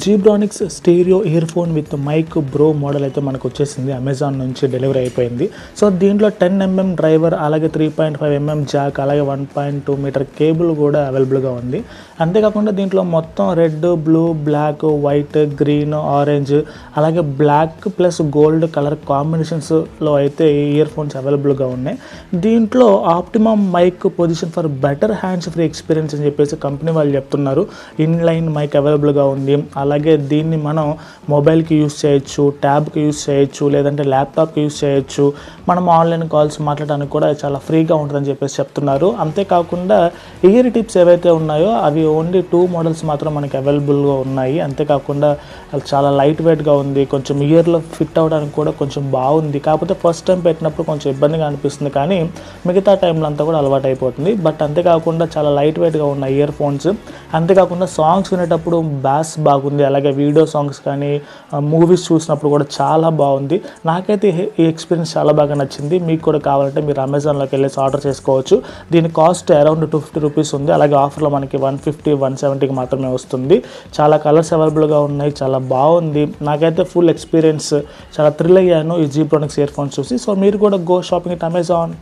Zebronics stereo earphone with mic bro model అయితే మనకు వచ్చేసింది. అమెజాన్ నుంచి డెలివరీ అయిపోయింది. సో దీంట్లో 10mm డ్రైవర్, అలాగే 3.5mm జాక్, అలాగే 1.2 మీటర్ కేబుల్ కూడా అవైలబుల్గా ఉంది. అంతేకాకుండా దీంట్లో మొత్తం red, blue, black, white, green, orange, అలాగే బ్లాక్ ప్లస్ గోల్డ్ కలర్ కాంబినేషన్స్లో అయితే ఈ ఇయర్ ఫోన్స్ అవైలబుల్గా ఉన్నాయి. దీంట్లో optimum mic position for better hands free experience అని చెప్పేసి కంపెనీ వాళ్ళు చెప్తున్నారు. ఇన్లైన్ మైక్ అవైలబుల్గా ఉంది. అలాగే దీన్ని మనం మొబైల్కి యూస్ చేయొచ్చు, ట్యాబ్కి యూస్ చేయొచ్చు, లేదంటే ల్యాప్టాప్కి యూస్ చేయొచ్చు. మనం ఆన్లైన్ కాల్స్ మాట్లాడడానికి కూడా చాలా ఫ్రీగా ఉంటుందని చెప్పేసి చెప్తున్నారు. అంతేకాకుండా ఇయర్ టిప్స్ ఏవైతే ఉన్నాయో అవి ఓన్లీ 2 మోడల్స్ మాత్రం మనకి అవైలబుల్గా ఉన్నాయి. అంతేకాకుండా చాలా లైట్ వెయిట్గా ఉంది. కొంచెం ఇయర్లో ఫిట్ అవ్వడానికి కూడా కొంచెం బాగుంది. కాకపోతే ఫస్ట్ టైం పెట్టినప్పుడు కొంచెం ఇబ్బందిగా అనిపిస్తుంది, కానీ మిగతా టైంలో అంతా కూడా అలవాటు అయిపోతుంది. బట్ అంతేకాకుండా చాలా లైట్ వెయిట్గా ఉన్న ఇయర్ ఫోన్స్. అంతేకాకుండా సాంగ్స్ వినేటప్పుడు బాస్ బాగుంది. అలాగే వీడియో సాంగ్స్ కానీ మూవీస్ చూసినప్పుడు కూడా చాలా బాగుంది. నాకైతే ఈ ఎక్స్పీరియన్స్ చాలా బాగా నచ్చింది. మీకు కూడా కావాలంటే మీరు అమెజాన్లోకి వెళ్ళేసి ఆర్డర్ చేసుకోవచ్చు. దీని కాస్ట్ అరౌండ్ 250 రూపీస్ ఉంది. అలాగే ఆఫర్లో మనకి 150, 170కి మాత్రమే వస్తుంది. చాలా కలర్స్ అవైలబుల్గా ఉన్నాయి. చాలా బాగుంది. నాకైతే ఫుల్ ఎక్స్పీరియన్స్, చాలా థ్రిల్ అయ్యాను ఈ జీబ్రానిక్స్ ఇయర్ ఫోన్స్ చూసి. సో మీరు కూడా గో షాపింగ్ ఎట్ అమెజాన్.